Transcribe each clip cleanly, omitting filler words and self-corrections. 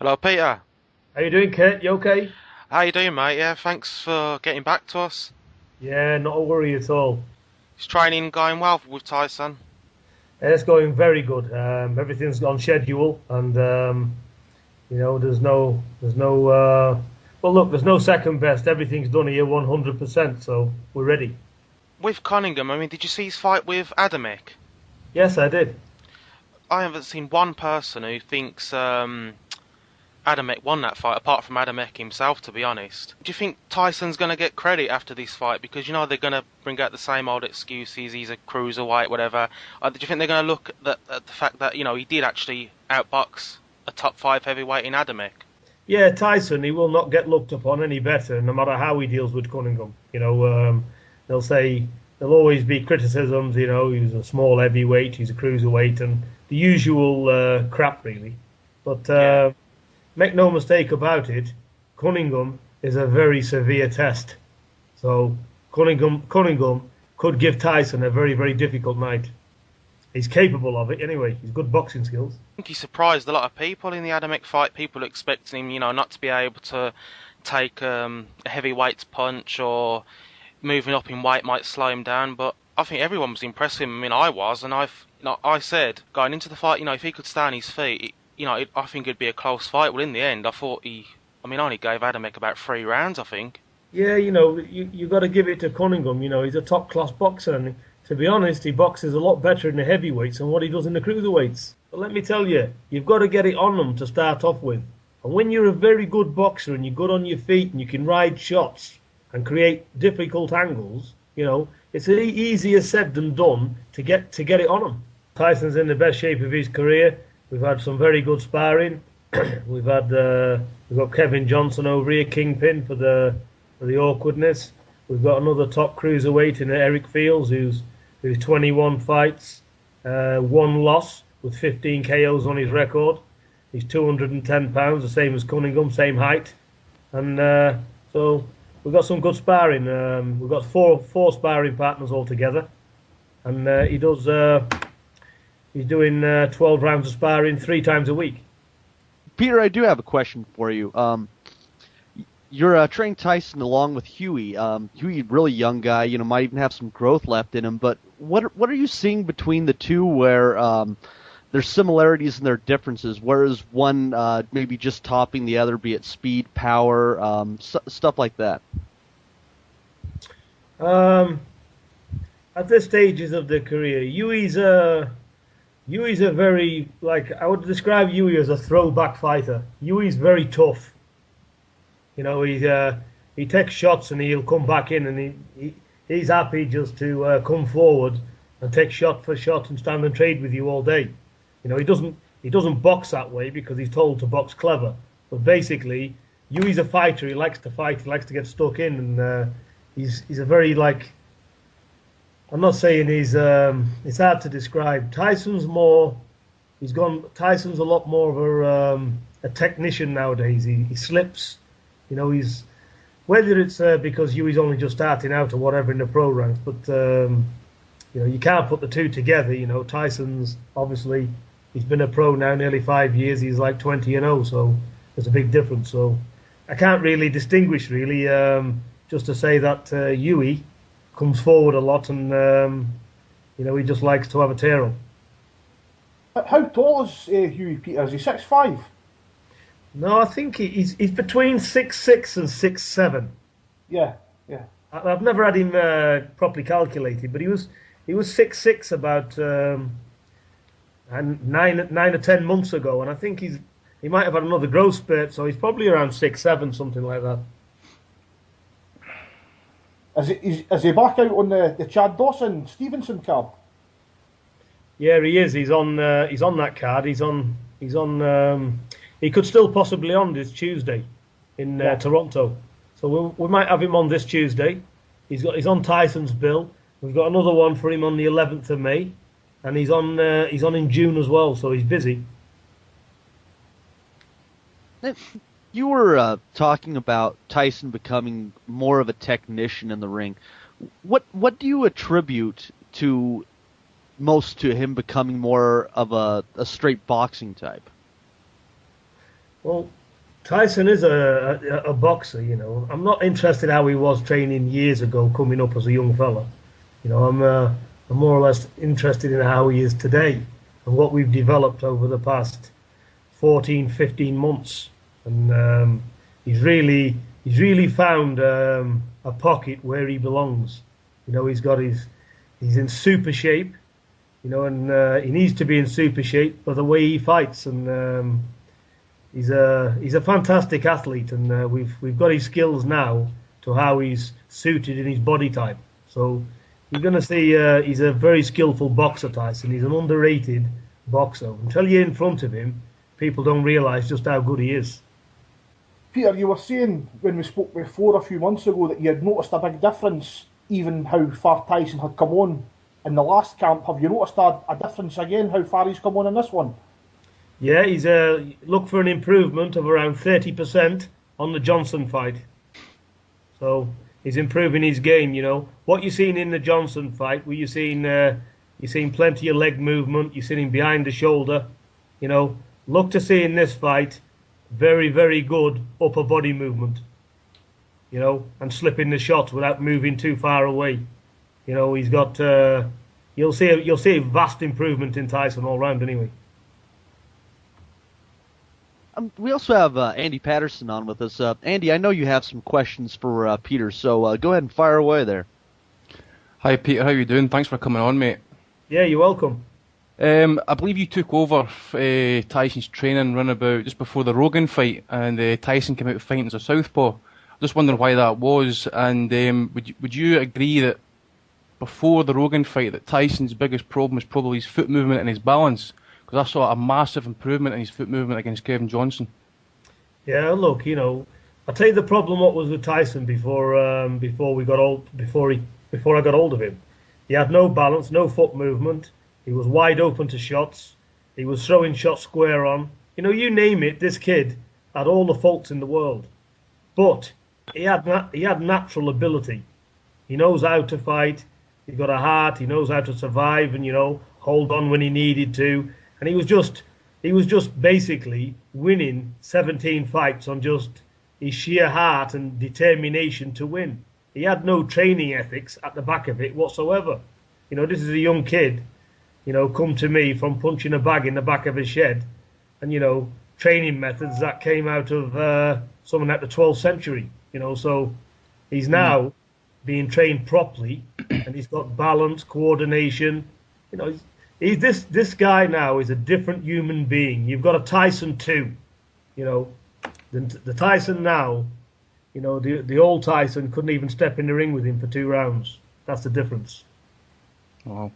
Hello, Peter. How you doing, Kurt? You okay? How you doing, mate? Yeah, thanks for getting back to us. Yeah, not a worry at all. Is training going well with Tyson? It's going very good. Everything's on schedule, and well, look, there's no second best. Everything's done here 100%, so we're ready. With Cunningham, I mean, did you see his fight with Adamek? Yes, I did. I haven't seen one person who thinks Adamek won that fight, apart from Adamek himself, to be honest. Do you think Tyson's going to get credit after this fight? Because, they're going to bring out the same old excuses, he's a cruiserweight, whatever. Do you think they're going to look at the fact that, he did actually outbox a top five heavyweight in Adamek? Yeah, Tyson, he will not get looked upon any better, no matter how he deals with Cunningham. They'll say there'll always be criticisms. He's a small heavyweight, he's a cruiserweight, and the usual crap, really. But Yeah. make no mistake about it, Cunningham is a very severe test. So Cunningham could give Tyson a very, very difficult night. He's capable of it anyway. He's good boxing skills. Think he surprised a lot of people in the Adamek fight. People expecting him, not to be able to take a heavyweight's punch, or moving up in weight might slow him down. But I think everyone was impressed with him. I mean, I was, and I said going into the fight, if he could stay on his feet, I think it'd be a close fight. Well, in the end, I only gave Adamek about 3 rounds, I think. Yeah, you got to give it to Cunningham. He's a top class boxer, and to be honest, he boxes a lot better in the heavyweights than what he does in the cruiserweights. But let me tell you, you've got to get it on them to start off with. And when you're a very good boxer and you're good on your feet and you can ride shots and create difficult angles, it's easier said than done to get it on them. Tyson's in the best shape of his career. We've had some very good sparring. We've got Kevin Johnson over here, kingpin for the awkwardness. We've got another top cruiserweight in Eric Fields, who's 21 fights, one loss with 15 KOs on his record. He's 210 pounds, the same as Cunningham, same height, and so we've got some good sparring. We've got four sparring partners altogether, and he's doing 12 rounds of sparring 3 times a week. Peter, I do have a question for you. You're training Tyson along with Huey. Huey, really young guy, might even have some growth left in him. But what are you seeing between the two where there's similarities and there are differences? Whereas one maybe just topping the other, be it speed, power, stuff like that. Um, at this stages of their career, Huey's a very, like, I would describe Huey as a throwback fighter. Huey's very tough. He takes shots and he'll come back in, and he's happy just to come forward and take shot for shot and stand and trade with you all day. He doesn't box that way because he's told to box clever. But basically, Huey's a fighter. He likes to fight. He likes to get stuck in, and he's a very, like, I'm not saying it's hard to describe. Tyson's a lot more of a technician nowadays. He slips. He's whether it's because Huey's only just starting out or whatever in the pro ranks, but you can't put the two together. Tyson's obviously he's been a pro now nearly 5 years. He's like 20-0, so there's a big difference. So I can't really distinguish really. Just to say that Huey comes forward a lot, and he just likes to have a tear up. How tall is Huey Peters? Is he 6'5"? No, I think he's between 6'6" and 6'7". Yeah, yeah. I've never had him properly calculated, but he was 6'6" about and 9 or 10 months ago, and I think he might have had another growth spurt, so he's probably around 6'7", something like that. Is he back out on the Chad Dawson Stevenson card? Yeah, he is. He's on that card. He's on. He could still possibly on this Tuesday in Yeah. Toronto. So we might have him on this Tuesday. He's on Tyson's bill. We've got another one for him on the 11th of May, and he's on in June as well. So he's busy. You were talking about Tyson becoming more of a technician in the ring. What do you attribute to most to him becoming more of a straight boxing type? Well, Tyson is a boxer, you know. I'm not interested how he was training years ago, coming up as a young fella. You know, I'm more or less interested in how he is today and what we've developed over the past 14, 15 months. And he's really found a pocket where he belongs. You know, he's in super shape. You know, and he needs to be in super shape for the way he fights. And he's a fantastic athlete, and we've got his skills now to how he's suited in his body type. So you're going to see he's a very skillful boxer, Tyson. He's an underrated boxer. Until you're in front of him, people don't realise just how good he is. Peter, you were saying when we spoke before a few months ago that you had noticed a big difference, even how far Tyson had come on in the last camp. Have you noticed a difference again, how far he's come on in this one? Yeah, he's look for an improvement of around 30% on the Johnson fight. So he's improving his game. You know what you're seeing in the Johnson fight. Where you're seeing plenty of leg movement. You're sitting behind the shoulder. You know, look to see in this fight very very good upper body movement. You know, and slipping the shots without moving too far away. You know, he's got. You'll see a vast improvement in Tyson all round anyway. We also have Andy Patterson on with us. Andy, I know you have some questions for Peter, so go ahead and fire away there. Hi Peter, how you doing? Thanks for coming on, mate. Yeah, you're welcome. I believe you took over Tyson's training run about just before the Rogan fight, and Tyson came out fighting as a southpaw. Just wondering why that was, and would you agree that before the Rogan fight that Tyson's biggest problem was probably his foot movement and his balance? Because I saw a massive improvement in his foot movement against Kevin Johnson. Yeah, look, you know, I'll tell you the problem what was with Tyson before I got hold of him. He had no balance, no foot movement. He was wide open to shots. He was throwing shots square on. You know, you name it, this kid had all the faults in the world. But he had natural ability. He knows how to fight. He's got a heart. He knows how to survive and hold on when he needed to. And he was just basically winning 17 fights on just his sheer heart and determination to win. He had no training ethics at the back of it whatsoever. You know, this is a young kid, come to me from punching a bag in the back of a shed, and training methods that came out of someone at the 12th century. So he's now being trained properly, and he's got balance, coordination. This guy now is a different human being. You've got a Tyson too, the Tyson now. The old Tyson couldn't even step in the ring with him for 2 rounds. That's the difference. Wow.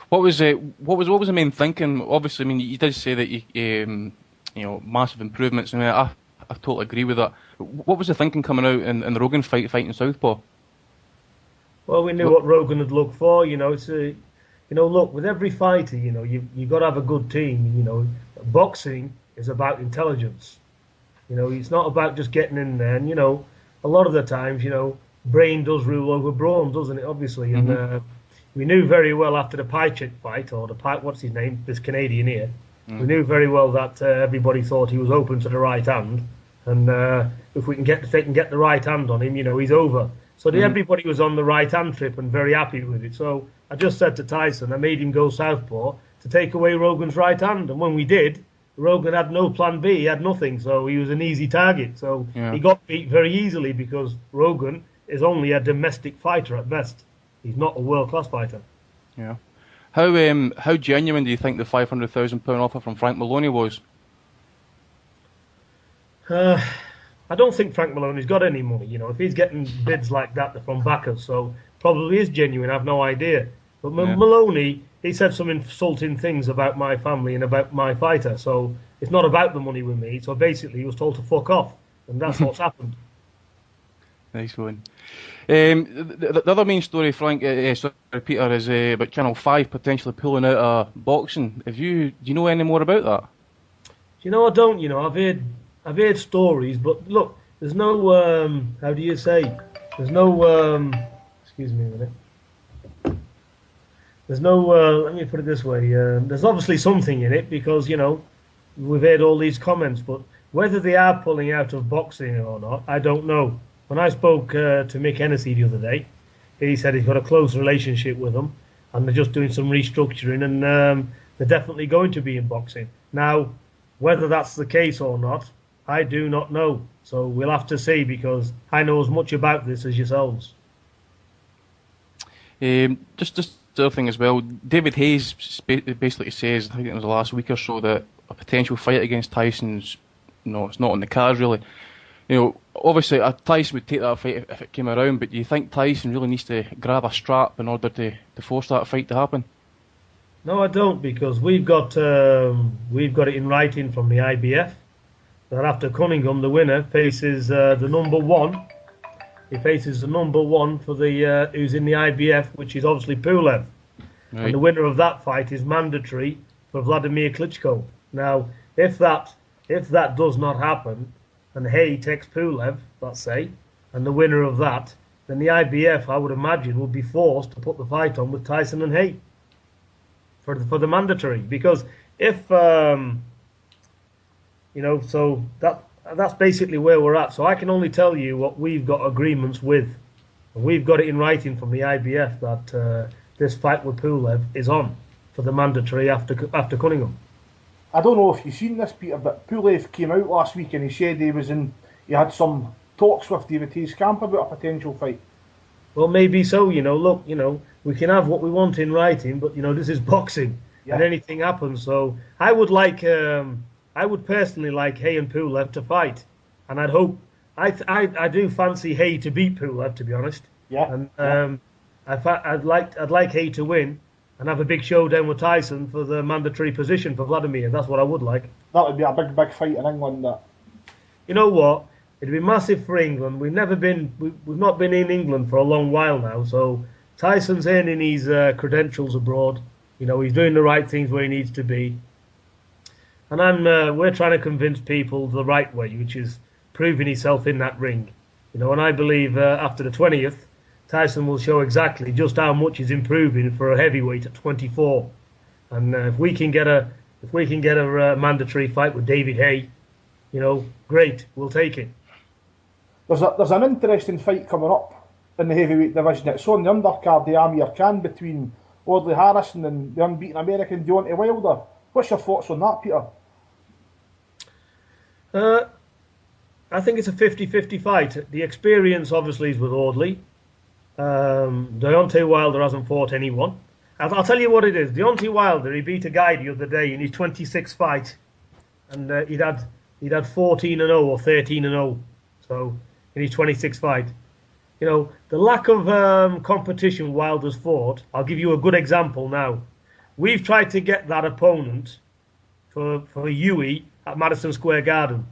What was the main thinking? Obviously, I mean, you did say that massive improvements. I mean, I totally agree with that. What was the thinking coming out in the Rogan fighting Southpaw? Well, we knew what Rogan had looked for. Look, with every fighter, you've got to have a good team. Boxing is about intelligence. It's not about just getting in there. And a lot of the times, brain does rule over brawn, doesn't it? Obviously, and we knew very well after the Pychik fight, or what's his name, this Canadian here. We knew very well that everybody thought he was open to the right hand, and if they can get the right hand on him, he's over. So everybody was on the right hand trip and very happy with it. So I just said to Tyson, I made him go southpaw to take away Rogan's right hand, and when we did, Rogan had no plan B, he had nothing, so he was an easy target. So he got beat very easily because Rogan is only a domestic fighter at best. He's not a world-class fighter. Yeah. How genuine do you think the £500,000 offer from Frank Maloney was? I don't think Frank Maloney's got any money. If he's getting bids like that, they're from backers, so probably is genuine. I have no idea. But Maloney, he said some insulting things about my family and about my fighter, so it's not about the money with me. So basically, he was told to fuck off, and that's what's happened. Nice one. The other main story, Frank, Peter, is about Channel 5 potentially pulling out of boxing. Do you know any more about that? I don't. I've heard stories, but look, there's no how do you say? There's no excuse me a minute. There's no let me put it this way. There's obviously something in it because we've heard all these comments, but Whether they are pulling out of boxing or not, I don't know. When I spoke to Mick Hennessy the other day, he said he's got a close relationship with them, and they're just doing some restructuring, and they're definitely going to be in boxing. Now, whether that's the case or not, I do not know. So we'll have to see, because I know as much about this as yourselves. Just the other thing as well, David Hayes basically says, I think it was the last week or so, that a potential fight against Tyson's, it's not on the cards really. Obviously Tyson would take that fight if it came around, but do you think Tyson really needs to grab a strap in order to force that fight to happen? No, I don't, because we've got it in writing from the IBF that after Cunningham, the winner faces the number one. He faces the number one for the who's in the IBF, which is obviously Pulev. Right. And the winner of that fight is mandatory for Vladimir Klitschko. Now, if that does not happen, and Hay takes Pulev, let's say, and the winner of that, then the IBF, I would imagine, would be forced to put the fight on with Tyson and Hay for the mandatory. Because if so that's basically where we're at. So I can only tell you what we've got agreements with. And we've got it in writing from the IBF that this fight with Pulev is on for the mandatory after Cunningham. I don't know if you've seen this, Peter, but Pulev came out last week and he said he had some talks with David Hayes' camp about a potential fight. Well, maybe so. Look, we can have what we want in writing, but this is boxing, and anything happens. So I would personally like Hay and Pulev to fight, and I'd hope. I do fancy Hay to beat Pulev, to be honest. Yeah. And I'd like Hay to win and have a big showdown with Tyson for the mandatory position for Vladimir. That's what I would like. That would be a big fight in England. That. You know what? It'd be massive for England. We've not been in England for a long while now. So Tyson's earning his credentials abroad. He's doing the right things where he needs to be. And we're trying to convince people the right way, which is proving himself in that ring. And I believe after the 20th, Tyson will show exactly just how much he's improving for a heavyweight at 24. And if we can get a mandatory fight with David Hay, great, we'll take it. There's an interesting fight coming up in the heavyweight division. It's on the undercard, the Amir Khan, between Audley Harrison and the unbeaten American Deontay Wilder. What's your thoughts on that, Peter? I think it's a 50-50 fight. The experience obviously is with Audley. Deontay Wilder hasn't fought anyone. I'll tell you what it is. Deontay Wilder, he beat a guy the other day in his 26th fight, and he'd had 14-0 or 13-0. So in his 26th fight, the lack of competition Wilder's fought. I'll give you a good example now. We've tried to get that opponent for Huey at Madison Square Garden.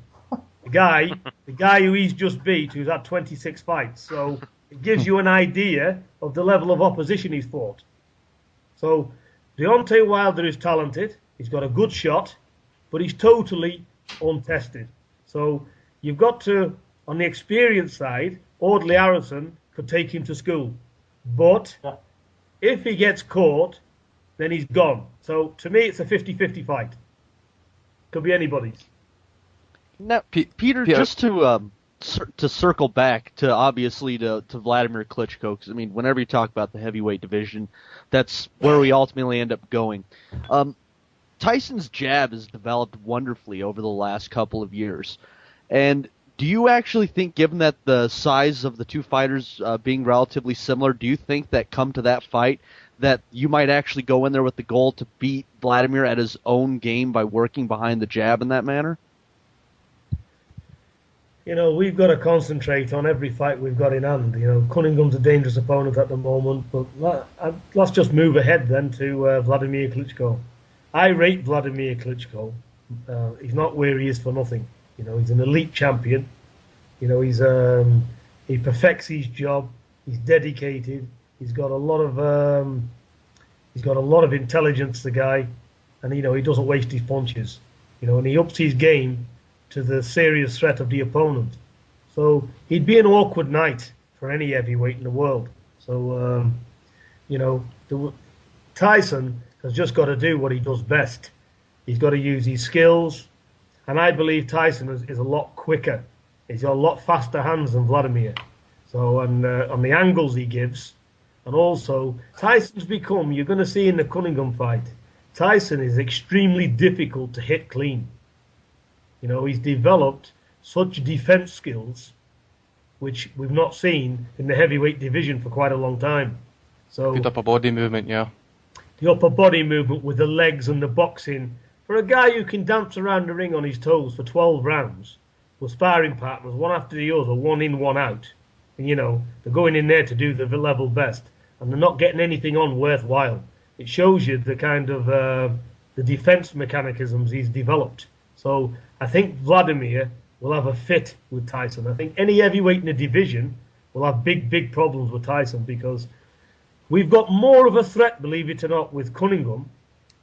The guy who he's just beat, who's had 26 fights. So it gives you an idea of the level of opposition he's fought. So Deontay Wilder is talented. He's got a good shot, but he's totally untested. So you've got to, on the experience side, Audley Harrison could take him to school. But if he gets caught, then he's gone. So to me, it's a 50-50 fight. Could be anybody's. Now, Peter, just to circle back to obviously to Vladimir Klitschko, because whenever you talk about the heavyweight division, that's where we ultimately end up going. Tyson's jab has developed wonderfully over the last couple of years, and do you actually think, given that the size of the two fighters being relatively similar, do you think that come to that fight that you might actually go in there with the goal to beat Vladimir at his own game by working behind the jab in that manner? We've got to concentrate on every fight we've got in hand. Cunningham's a dangerous opponent at the moment, but let's just move ahead then to Vladimir Klitschko. I rate Vladimir Klitschko. He's not where he is for nothing. He's an elite champion. He perfects his job. He's dedicated. He's got a lot of intelligence, the guy, and he doesn't waste his punches. And he ups his game to the serious threat of the opponent. So he'd be an awkward night for any heavyweight in the world. So Tyson has just got to do what he does best. He's got to use his skills and I believe Tyson is a lot quicker. He's got a lot faster hands than Vladimir. So, and on the angles he gives, and also Tyson's become, you're going to see in the Cunningham fight, Tyson is extremely difficult to hit clean. You know, he's developed such defense skills, which we've not seen in the heavyweight division for quite a long time. So Good upper body movement, yeah. the upper body movement with the legs and the boxing, for a guy who can dance around the ring on his toes for 12 rounds, with sparring partners, one after the other, one in, one out. And, you know, they're going in there to do the level best, and they're not getting anything on worthwhile. It shows you the kind of the defense mechanisms he's developed. So I think Vladimir will have a fit with Tyson. I think any heavyweight in the division will have big problems with Tyson, because we've got more of a threat, believe it or not, with Cunningham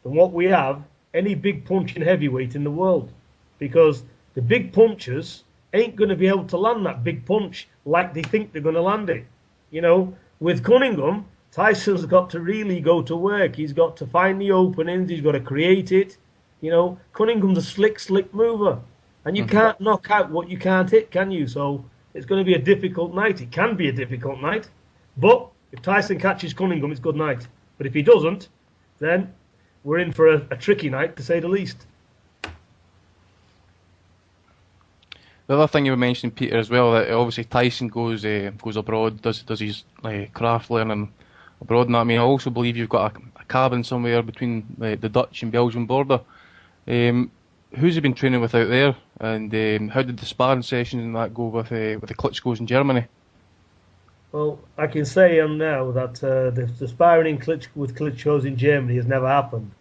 than what we have any big punching heavyweight in the world. Because the big punchers ain't going to be able to land that big punch like they think they're going to land it. You know, with Cunningham, Tyson's got to really go to work. He's got to find the openings. He's got to create it. You know, Cunningham's a slick mover. And you can't knock out what you can't hit, can you? So it's going to be a difficult night. It can be a difficult night. But if Tyson catches Cunningham, it's good night. But if he doesn't, then we're in for a tricky night, to say the least. The other thing you were mentioning, Peter, as well, that obviously Tyson goes abroad, does his craft learning abroad, and I mean, I also believe you've got a cabin somewhere between the Dutch and Belgian border. Who's he been training with out there, and how did the sparring sessions and that go with the Klitschko's in Germany? Well, I can say now that the sparring with Klitschko's in Germany has never happened.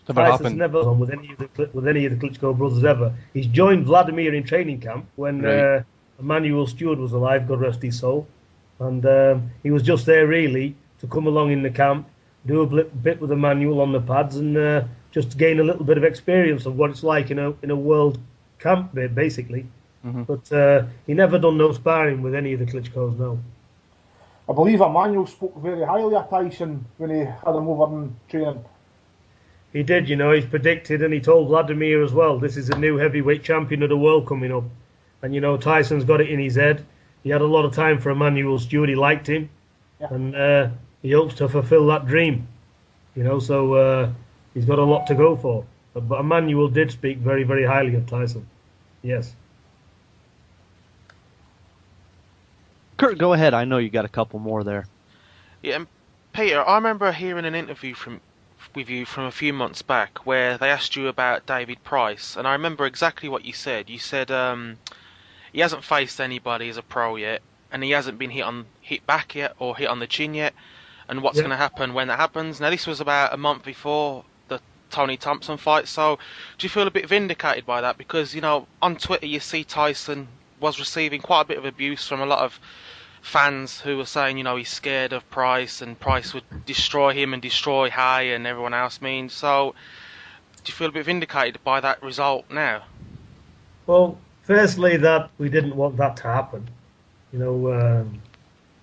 Never Tyson's happened. never done with any of the Klitschko brothers ever. He's joined Vladimir in training camp when Right. Emmanuel Stewart was alive, God rest his soul, and he was just there really to come along in the camp, do a bit with Emmanuel on the pads, and just gain a little bit of experience of what it's like in a world camp, basically. Mhm. But he never done no sparring with any of the Klitschko's, no. I believe Emmanuel spoke very highly of Tyson when he had him over in training. He did, you know, he's predicted, and he told Vladimir as well, this is a new heavyweight champion of the world coming up. And, you know, Tyson's got it in his head. He had a lot of time for Emmanuel Stewart. He liked him. Yeah. And he hopes to fulfill that dream. You know, so he's got a lot to go for. But Emmanuel did speak very highly of Tyson. Yes. Kurt, go ahead. I know you got a couple more there. Yeah, and Peter, I remember hearing an interview with you from a few months back where they asked you about David Price, and I remember exactly what you said. You said he hasn't faced anybody as a pro yet, and he hasn't been hit back yet or hit on the chin yet, and what's Yeah. going to happen when that happens. Now, this was about a month before the Tony Thompson fight, so do you feel a bit vindicated by that? Because, you know, on Twitter you see Tyson was receiving quite a bit of abuse from a lot of fans who were saying, you know, he's scared of Price and Price would destroy him and destroy Hay and everyone else means. So, do you feel a bit vindicated by that result now? Well, firstly, that we didn't want that to happen. You know,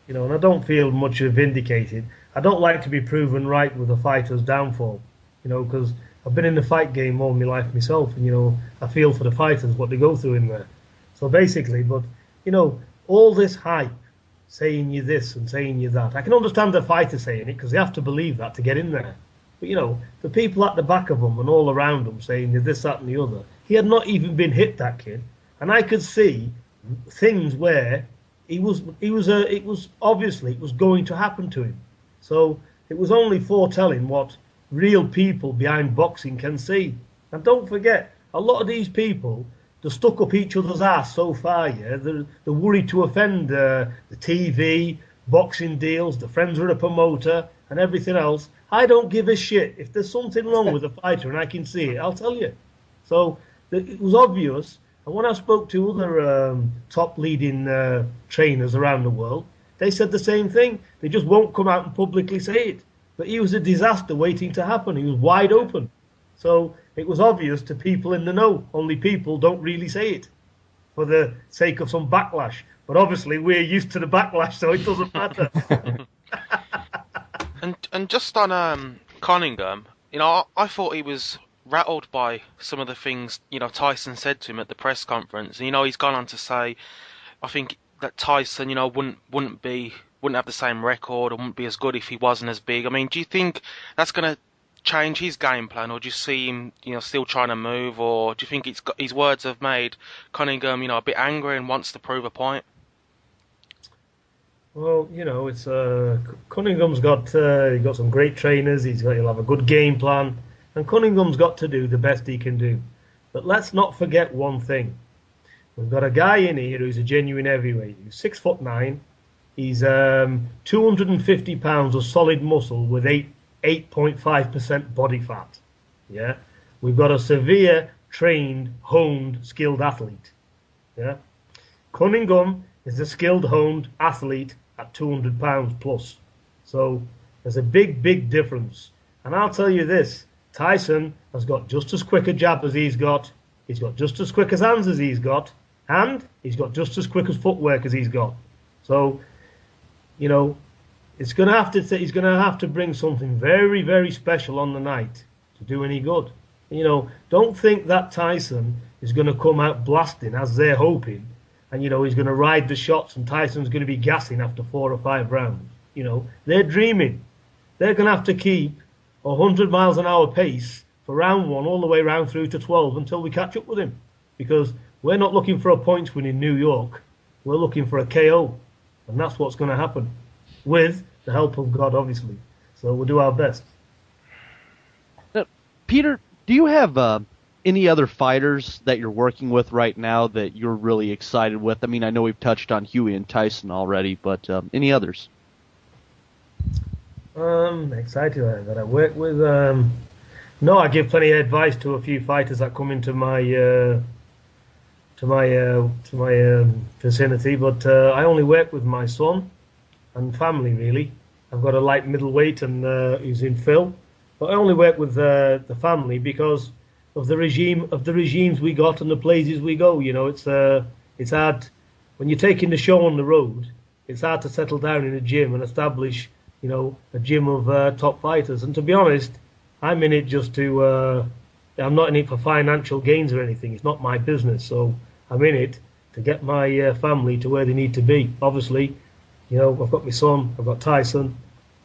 and I don't feel much vindicated. I don't like to be proven right with a fighter's downfall. You know, because I've been in the fight game all my life myself, and you know, I feel for the fighters what they go through in there. So basically, but you know, all this hype, saying you this and saying you that. I can understand the fighter saying it because they have to believe that to get in there. But you know, the people at the back of him and all around him saying this, that, and the other. He had not even been hit, that kid, and I could see things where it was obviously it was going to happen to him. So it was only foretelling what real people behind boxing can see. And don't forget, a lot of these people, they're stuck up each other's ass so far, yeah. They're worried to offend the TV, boxing deals, the friends with a promoter, and everything else. I don't give a shit. If there's something wrong with a fighter and I can see it, I'll tell you. So it was obvious. And when I spoke to other top leading trainers around the world, they said the same thing. They just won't come out and publicly say it. But he was a disaster waiting to happen. He was wide open. So it was obvious to people in the know. Only people don't really say it for the sake of some backlash. But obviously we're used to the backlash, so it doesn't matter. And just on Cunningham, you know, I thought he was rattled by some of the things, Tyson said to him at the press conference. And, he's gone on to say, I think that Tyson, wouldn't have the same record or wouldn't be as good if he wasn't as big. I mean, do you think that's going to change his game plan, or do you see him, still trying to move, or do you think his words have made Cunningham, a bit angry and wants to prove a point? Well, it's Cunningham's got he got some great trainers. He'll have a good game plan, and Cunningham's got to do the best he can do. But let's not forget one thing: we've got a guy in here who's a genuine heavyweight. He's 6'9". He's 250 pounds of solid muscle with 8.5% body fat. Yeah, we've got a severe, trained, honed, skilled athlete. Yeah, Cunningham is a skilled, honed athlete at 200 pounds plus. So there's a big, big difference. And I'll tell you this: Tyson has got just as quick a jab as he's got. He's got just as quick as hands as he's got, and he's got just as quick as footwork as he's got. So, he's going to have to bring something very, very special on the night to do any good. Don't think that Tyson is going to come out blasting as they're hoping, and he's going to ride the shots and Tyson's going to be gassing after 4 or 5 rounds. They're dreaming. They're going to have to keep 100 miles an hour pace for round 1 all the way round through to 12 until we catch up with him, because we're not looking for a points win in New York. We're looking for a KO, and that's what's going to happen, with the help of God, obviously. So we'll do our best. Peter, do you have any other fighters that you're working with right now that you're really excited with? I mean, I know we've touched on Huey and Tyson already, but any others? Excited that I work with. No, I give plenty of advice to a few fighters that come into my vicinity, but I only work with my son and family, really. I've got a light middleweight and who's in Phil, but I only work with the family because of the regimes we got and the places we go. It's hard when you're taking the show on the road. It's hard to settle down in a gym and establish a gym of top fighters. And to be honest, I'm in it just to. I'm not in it for financial gains or anything. It's not my business. So I'm in it to get my family to where they need to be. Obviously, I've got my son, I've got Tyson,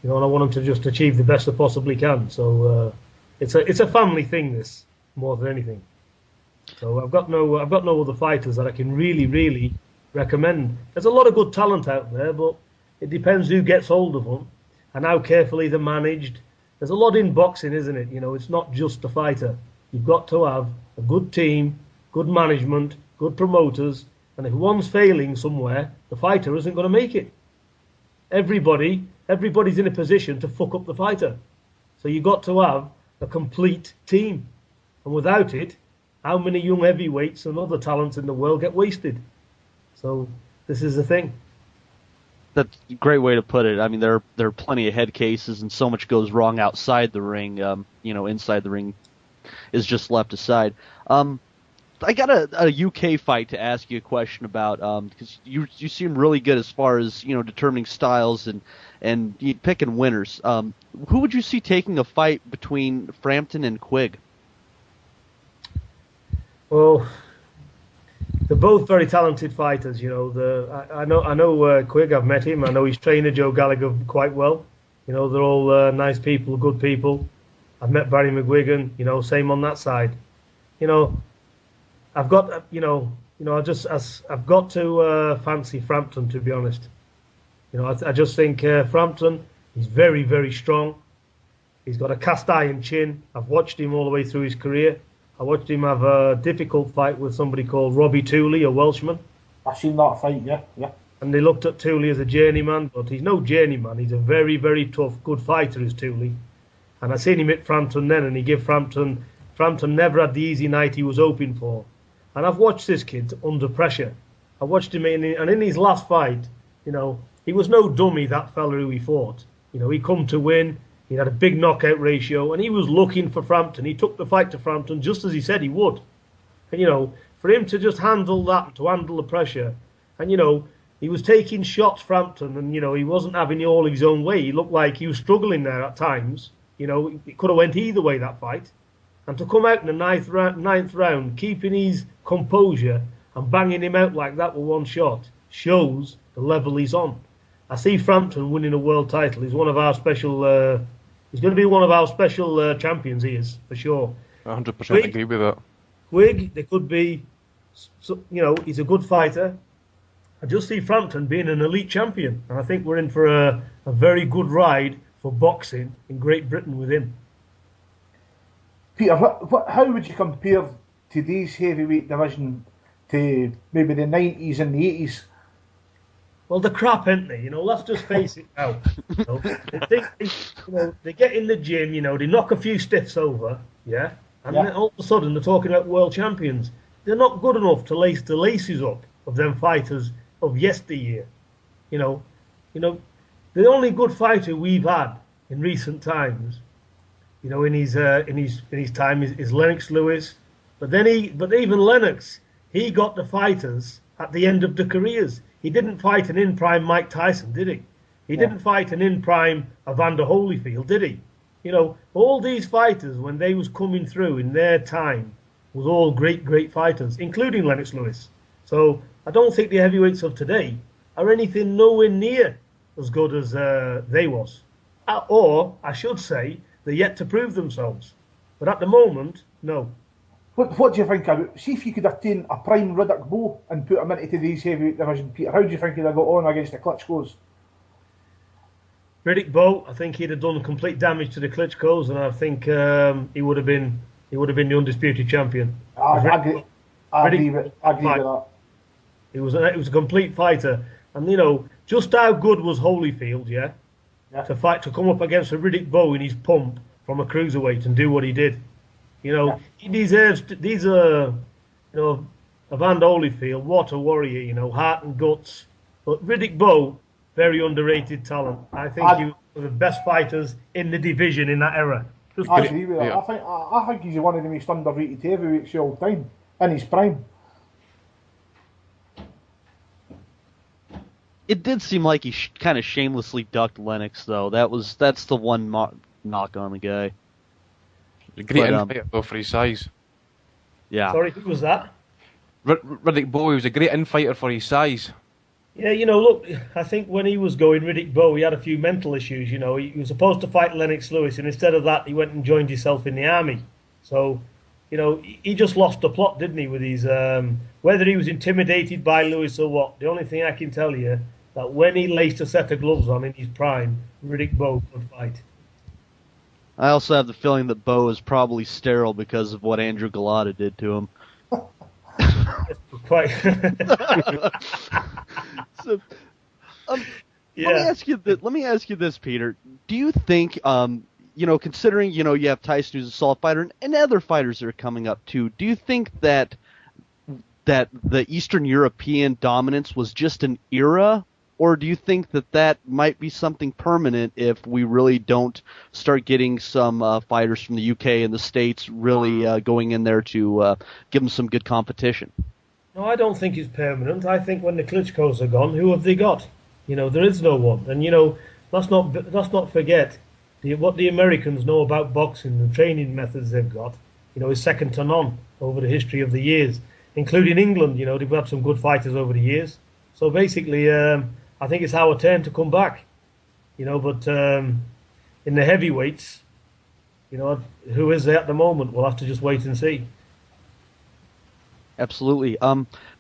and I want them to just achieve the best they possibly can. So it's a family thing, this, more than anything. So I've got no other fighters that I can really recommend. There's a lot of good talent out there, but it depends who gets hold of them and how carefully they're managed. There's a lot in boxing, isn't it? It's not just the fighter. You've got to have a good team, good management, good promoters, and if one's failing somewhere, the fighter isn't going to make it. Everybody's in a position to fuck up the fighter. So you've got to have a complete team. And without it, how many young heavyweights and other talents in the world get wasted? So this is the thing. That's a great way to put it. I mean, there are plenty of head cases, and so much goes wrong outside the ring. Inside the ring is just left aside. I got a UK fight to ask you a question about, because you seem really good as far as determining styles and picking winners. Who would you see taking a fight between Frampton and Quigg? Well, they're both very talented fighters. I know Quigg. I've met him. I know his trainer Joe Gallagher quite well. They're all nice people, good people. I've met Barry McGuigan. Same on that side. I've got I've got to fancy Frampton, to be honest. I just think Frampton is very, very strong. He's got a cast iron chin. I've watched him all the way through his career. I watched him have a difficult fight with somebody called Robbie Tooley, a Welshman. I've seen that fight, yeah. And they looked at Tooley as a journeyman, but he's no journeyman. He's a very, very tough, good fighter, is Tooley. And I seen him at Frampton then, and he gave Frampton never had the easy night he was hoping for. And I've watched this kid under pressure. I watched him in his last fight, he was no dummy, that fella who he fought. He come to win. He had a big knockout ratio, and he was looking for Frampton. He took the fight to Frampton just as he said he would. And, for him to just handle that, to handle the pressure, and, he was taking shots, Frampton, and, he wasn't having it all his own way. He looked like he was struggling there at times. It could have went either way, that fight. And to come out in the ninth round, keeping his composure and banging him out like that with one shot shows the level he's on. I see Frampton winning a world title. He's one of our special. He's going to be one of our special champions. He is for sure. 100% agree with that. Quigg, there could be, he's a good fighter. I just see Frampton being an elite champion, and I think we're in for a very good ride for boxing in Great Britain with him. Peter, how would you compare today's heavyweight division to maybe the 90s and the 80s? Well, they're crap, aren't they? Let's just face it now. They get in the gym, they knock a few stiffs over, yeah? And then all of a sudden they're talking about world champions. They're not good enough to lace the laces up of them fighters of yesteryear. The only good fighter we've had in recent times, in his time is Lennox Lewis. But even Lennox, he got the fighters at the end of the careers. He didn't fight an in-prime Mike Tyson, did he? He didn't fight an in-prime Evander Holyfield, did he? All these fighters, when they was coming through in their time, was all great fighters, including Lennox Lewis. So I don't think the heavyweights of today are anything nowhere near as good as they was. Or, I should say, they're yet to prove themselves. But at the moment, no. What do you think about? See if you could attain a prime Riddick Bowe and put him into today's heavyweight division, Peter. How do you think he'd have got on against the Klitschko's? Riddick Bowe, I think he'd have done complete damage to the Klitschko's, and I think he would have been the undisputed champion. I agree with that. He was a complete fighter, and just how good was Holyfield, yeah? To come up against a Riddick Bowe in his pump from a cruiserweight and do what he did. He deserves. These are, Evander Holyfield, what a warrior, heart and guts. But Riddick Bowe, very underrated talent. I think he was one of the best fighters in the division in that era. I agree with that. Yeah. I think he's one of the most underrated heavyweights of all time in his prime. It did seem like he kind of shamelessly ducked Lennox, though. That's the one knock on the guy. A great infighter, though, for his size. Yeah. Sorry, who was that? Riddick Bowe, he was a great infighter for his size. Yeah, look, I think when he was going, Riddick Bowe, he had a few mental issues, He was supposed to fight Lennox Lewis, and instead of that, he went and joined himself in the army. So, he just lost the plot, didn't he, with his... whether he was intimidated by Lewis or what, the only thing I can tell you, that when he laced a set of gloves on in his prime, Riddick Bowe could fight. I also have the feeling that Bowe is probably sterile because of what Andrew Galata did to him. Quite. So, let me ask you this, Peter. Do you think, considering you have Tyson, who's a solid fighter, and other fighters that are coming up too, do you think that the Eastern European dominance was just an era? Or do you think that might be something permanent if we really don't start getting some fighters from the UK and the States really going in there to give them some good competition? No, I don't think it's permanent. I think when the Klitschko's are gone, who have they got? There is no one. And let's not forget what the Americans know about boxing, the training methods they've got. Is second to none over the history of the years, including England. They've had some good fighters over the years. So basically, I think it's our turn to come back, but in the heavyweights, who is there at the moment? We'll have to just wait and see. Absolutely.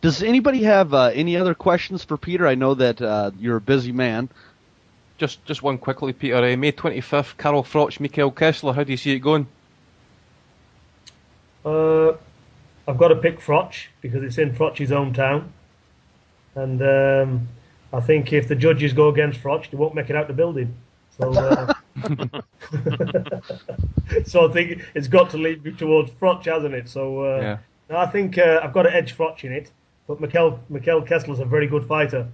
Does anybody have any other questions for Peter? I know that you're a busy man. Just one quickly, Peter. May 25th, Carol Froch, Mikael Kessler. How do you see it going? I've got to pick Froch because it's in Froch's hometown. And I think if the judges go against Froch, they won't make it out the building. So, so I think it's got to lead me towards Froch, hasn't it? So yeah. No, I think I've got to edge Froch in it. But Mikael Kessler's a very good fighter.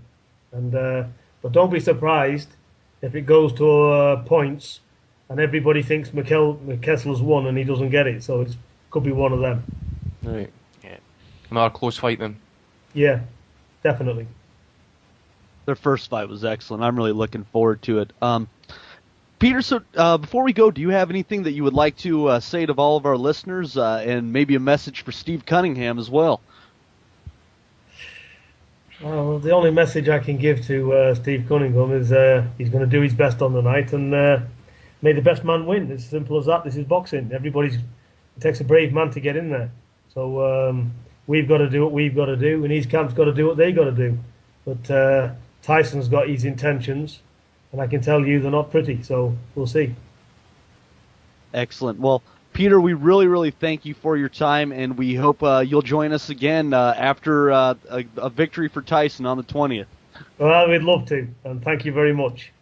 And but don't be surprised if it goes to points and everybody thinks Mikael Kessler's won and he doesn't get it. So it could be one of them. Right. Yeah. Another close fight then. Yeah, definitely. Their first fight was excellent. I'm really looking forward to it. Peter, so before we go, do you have anything that you would like to say to all of our listeners, and maybe a message for Steve Cunningham as well? Well, the only message I can give to Steve Cunningham is he's going to do his best on the night, and may the best man win. It's as simple as that. This is boxing. It takes a brave man to get in there. So we've got to do what we've got to do, and his camp's got to do what they got to do. But Tyson's got his intentions, and I can tell you they're not pretty. So we'll see. Excellent. Well, Peter, we really, really thank you for your time, and we hope you'll join us again after a victory for Tyson on the 20th. Well, we'd love to, and thank you very much.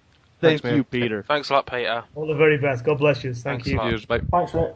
Thank Thanks, you, mate. Peter. Thanks a lot, Peter. All the very best. God bless you. Thank Thanks you. a lot. Cheers, bye. Thanks, mate.